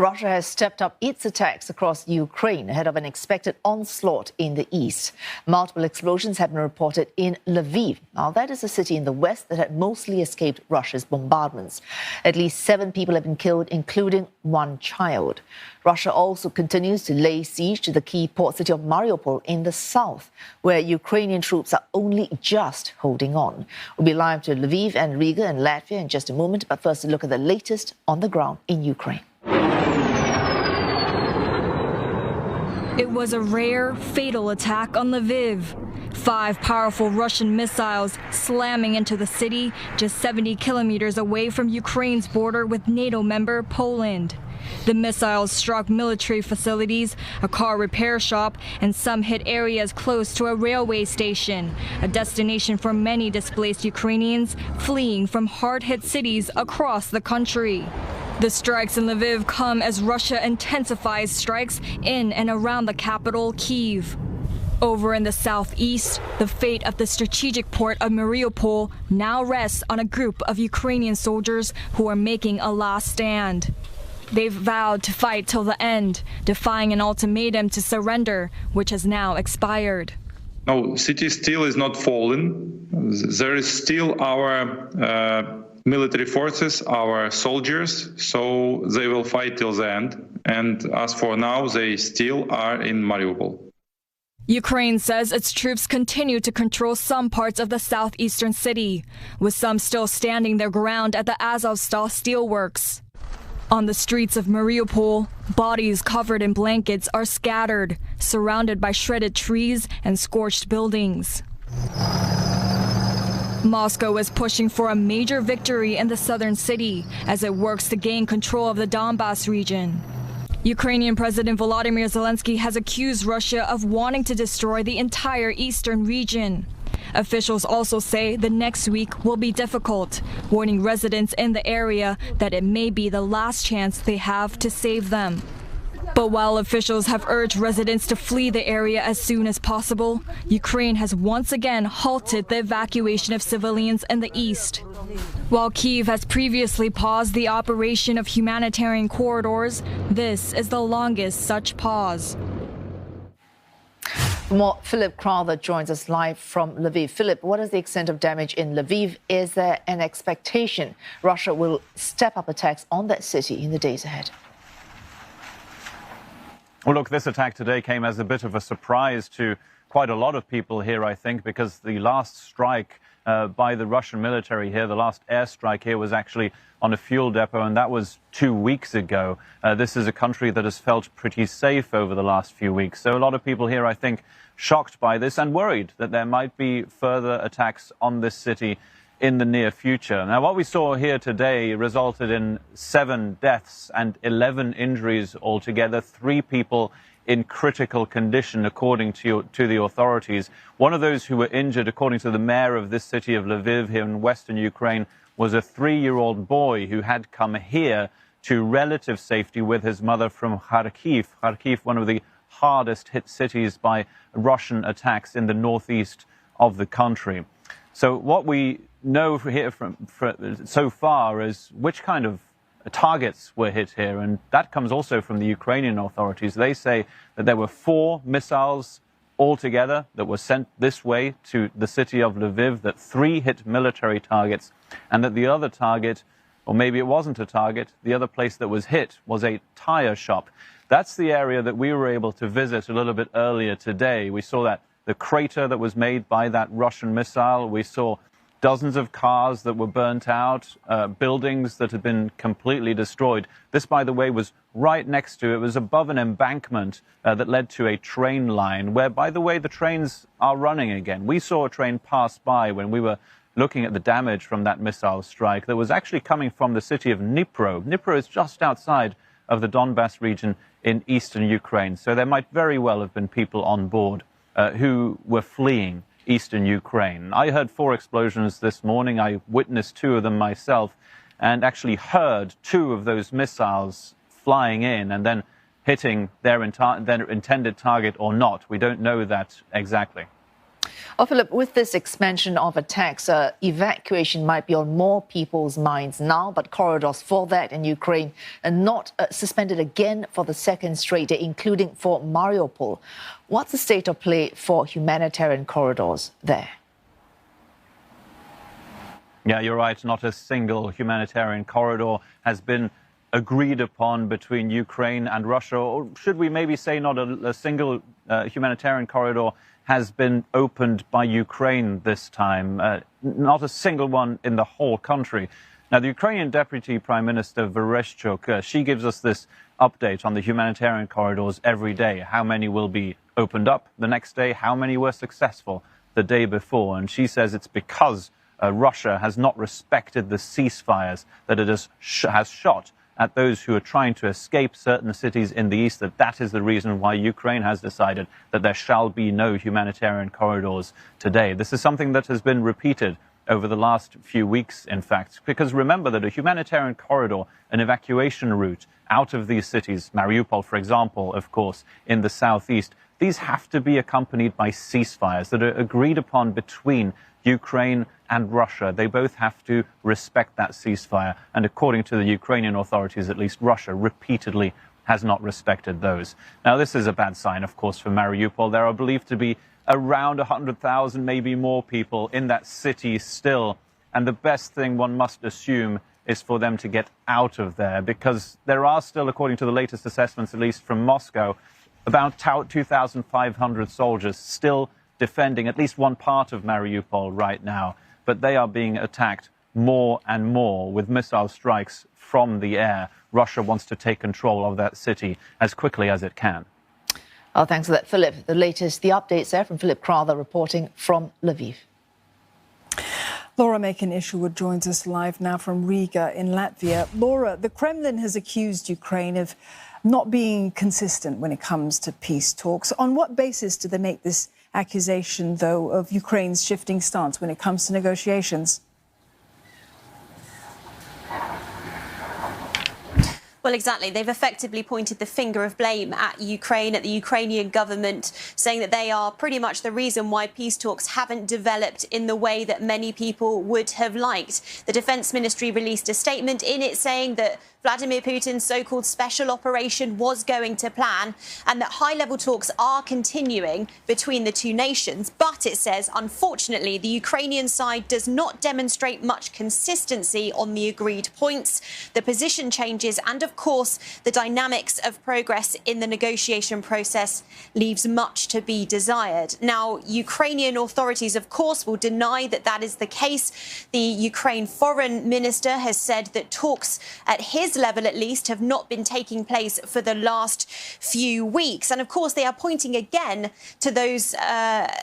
Russia has stepped up its attacks across Ukraine ahead of an expected onslaught in the east. Multiple explosions have been reported in Lviv. Now, that is a city in the west that had mostly escaped Russia's bombardments. At least 7 people have been killed, including 1 child. Russia also continues to lay siege to the key port city of Mariupol in the south, where Ukrainian troops are only just holding on. We'll be live to Lviv and Riga in Latvia in just a moment, but first a look at the latest on the ground in Ukraine. It was a rare, fatal attack on Lviv. 5 powerful Russian missiles slamming into the city just 70 kilometers away from Ukraine's border with NATO member Poland. The missiles struck military facilities, a car repair shop, and some hit areas close to a railway station, a destination for many displaced Ukrainians fleeing from hard-hit cities across the country. The strikes in Lviv come as Russia intensifies strikes in and around the capital, Kyiv. Over in the southeast, the fate of the strategic port of Mariupol now rests on a group of Ukrainian soldiers who are making a last stand. They've vowed to fight till the end, defying an ultimatum to surrender, which has now expired. No, city still is not fallen. There is still our military forces, our soldiers, so they will fight till the end. And as for now, they still are in Mariupol. Ukraine says its troops continue to control some parts of the southeastern city, with some still standing their ground at the Azovstal steelworks. On the streets of Mariupol, bodies covered in blankets are scattered, surrounded by shredded trees and scorched buildings. Moscow is pushing for a major victory in the southern city as it works to gain control of the Donbas region. Ukrainian President Volodymyr Zelensky has accused Russia of wanting to destroy the entire eastern region. Officials also say the next week will be difficult, warning residents in the area that it may be the last chance they have to save them. But while officials have urged residents to flee the area as soon as possible, Ukraine has once again halted the evacuation of civilians in the east. While Kyiv has previously paused the operation of humanitarian corridors, this is the longest such pause. More, Philip Crowther joins us live from Lviv. Philip, what is the extent of damage in Lviv? Is there an expectation Russia will step up attacks on that city in the days ahead? Well, look, this attack today came as a bit of a surprise to quite a lot of people here, I think, because the last strike by the Russian military here, the last airstrike here was actually on a fuel depot, and that was 2 weeks ago. This is a country that has felt pretty safe over the last few weeks. So a lot of people here, I think, shocked by this and worried that there might be further attacks on this city in the near future. Now, what we saw here today resulted in 7 deaths and 11 injuries altogether, 3 people in critical condition, according to the authorities. One of those who were injured, according to the mayor of this city of Lviv here in western Ukraine, was a 3-year-old boy who had come here to relative safety with his mother from Kharkiv. Kharkiv, one of the hardest hit cities by Russian attacks in the northeast of the country. So what we know here so far is which kind of targets were hit here, and that comes also from the Ukrainian authorities. They say that there were 4 missiles altogether that were sent this way to the city of Lviv, that 3 hit military targets, and that the other target, or maybe it wasn't a target, the other place that was hit was a tire shop. That's the area that we were able to visit a little bit earlier today. We saw that the crater that was made by that Russian missile. We saw dozens of cars that were burnt out, buildings that had been completely destroyed. This, by the way, was right next to, it was above an embankment that led to a train line where, by the way, the trains are running again. We saw a train pass by when we were looking at the damage from that missile strike that was actually coming from the city of Dnipro. Dnipro is just outside of the Donbas region in eastern Ukraine. So there might very well have been people on board who were fleeing eastern Ukraine. I heard 4 explosions this morning. I witnessed 2 of them myself and actually heard 2 of those missiles flying in and then hitting their intended target or not. We don't know that exactly. Oh, Philip, with this expansion of attacks, evacuation might be on more people's minds now, but corridors for that in Ukraine are not suspended again for the second straight day, including for Mariupol. What's the state of play for humanitarian corridors there? Yeah, you're right. Not a single humanitarian corridor has been agreed upon between Ukraine and Russia, or should we maybe say not a single humanitarian corridor has been opened by Ukraine this time. Not a single one in the whole country. Now, the Ukrainian Deputy Prime Minister Vereshchuk, she gives us this update on the humanitarian corridors every day. How many will be opened up the next day? How many were successful the day before? And she says it's because Russia has not respected the ceasefires that it has shot at those who are trying to escape certain cities in the east, that is the reason why Ukraine has decided that there shall be no humanitarian corridors today. This is something that has been repeated over the last few weeks, in fact, because remember that a humanitarian corridor, an evacuation route out of these cities, Mariupol, for example, of course, in the southeast, these have to be accompanied by ceasefires that are agreed upon between Ukraine and Russia. They both have to respect that ceasefire. And according to the Ukrainian authorities, at least, Russia repeatedly has not respected those. Now, this is a bad sign, of course, for Mariupol. There are believed to be around 100,000, maybe more people in that city still. And the best thing one must assume is for them to get out of there, because there are still, according to the latest assessments, at least from Moscow, about 2,500 soldiers still defending at least one part of Mariupol right now. But they are being attacked more and more with missile strikes from the air. Russia wants to take control of that city as quickly as it can. Oh, thanks for that, Philip. The updates there from Philip Crowther reporting from Lviv. Laura Macon-Isherwood joins us live now from Riga in Latvia. Laura, the Kremlin has accused Ukraine of not being consistent when it comes to peace talks. On what basis do they make this accusation, though, of Ukraine's shifting stance when it comes to negotiations? Well, exactly. They've effectively pointed the finger of blame at Ukraine, at the Ukrainian government, saying that they are pretty much the reason why peace talks haven't developed in the way that many people would have liked. The Defense Ministry released a statement in it saying that Vladimir Putin's so-called special operation was going to plan and that high-level talks are continuing between the two nations. But it says, unfortunately, the Ukrainian side does not demonstrate much consistency on the agreed points, the position changes, and of course, the dynamics of progress in the negotiation process leaves much to be desired. Now, Ukrainian authorities, of course, will deny that that is the case. The Ukraine foreign minister has said that talks at his level, at least, have not been taking place for the last few weeks. And of course, they are pointing again to those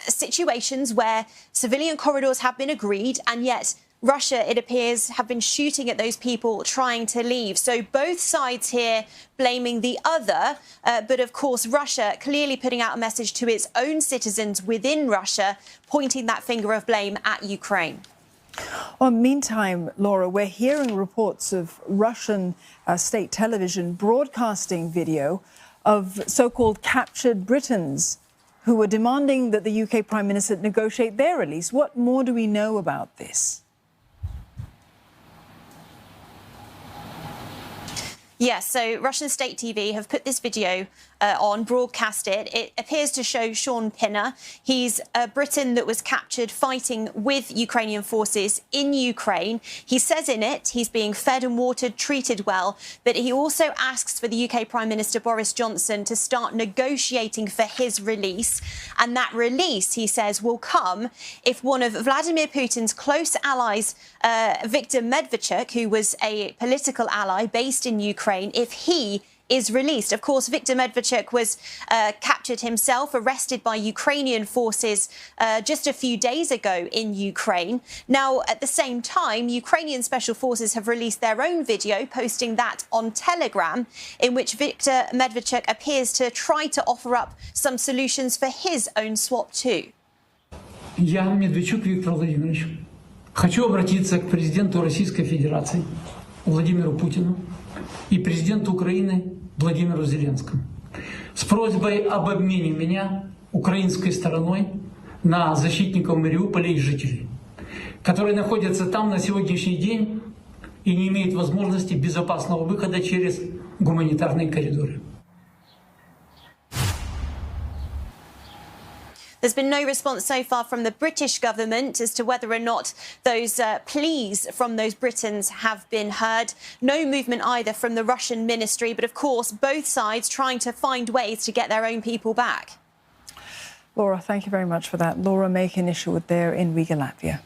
situations where civilian corridors have been agreed, and yet Russia, it appears, have been shooting at those people trying to leave. So both sides here blaming the other. But of course, Russia clearly putting out a message to its own citizens within Russia, pointing that finger of blame at Ukraine. Well, meantime, Laura, we're hearing reports of Russian state television broadcasting video of so-called captured Britons who were demanding that the UK Prime Minister negotiate their release. What more do we know about this? Yes, so Russian state TV have put this video on, broadcast it. It appears to show Sean Pinner. He's a Briton that was captured fighting with Ukrainian forces in Ukraine. He says in it he's being fed and watered, treated well, but he also asks for the UK Prime Minister Boris Johnson to start negotiating for his release. And that release, he says, will come if one of Vladimir Putin's close allies, Viktor Medvedchuk, who was a political ally based in Ukraine, if he is released. Of course, Viktor Medvedchuk was captured himself, arrested by Ukrainian forces just a few days ago in Ukraine. Now, at the same time, Ukrainian special forces have released their own video, posting that on Telegram, in which Viktor Medvedchuk appears to try to offer up some solutions for his own swap too. Я, Медведчук Виктор Владимирович, хочу обратиться к президенту Российской Федерации Владимиру Путину и президенту Украины Владимиру Зеленскому с просьбой об обмене меня украинской стороной на защитников Мариуполя и жителей, которые находятся там на сегодняшний день и не имеют возможности безопасного выхода через гуманитарные коридоры. There's been no response so far from the British government as to whether or not those pleas from those Britons have been heard. No movement either from the Russian ministry, but of course both sides trying to find ways to get their own people back. Laura, thank you very much for that. Laura Makin, issue there in Riga, Latvia.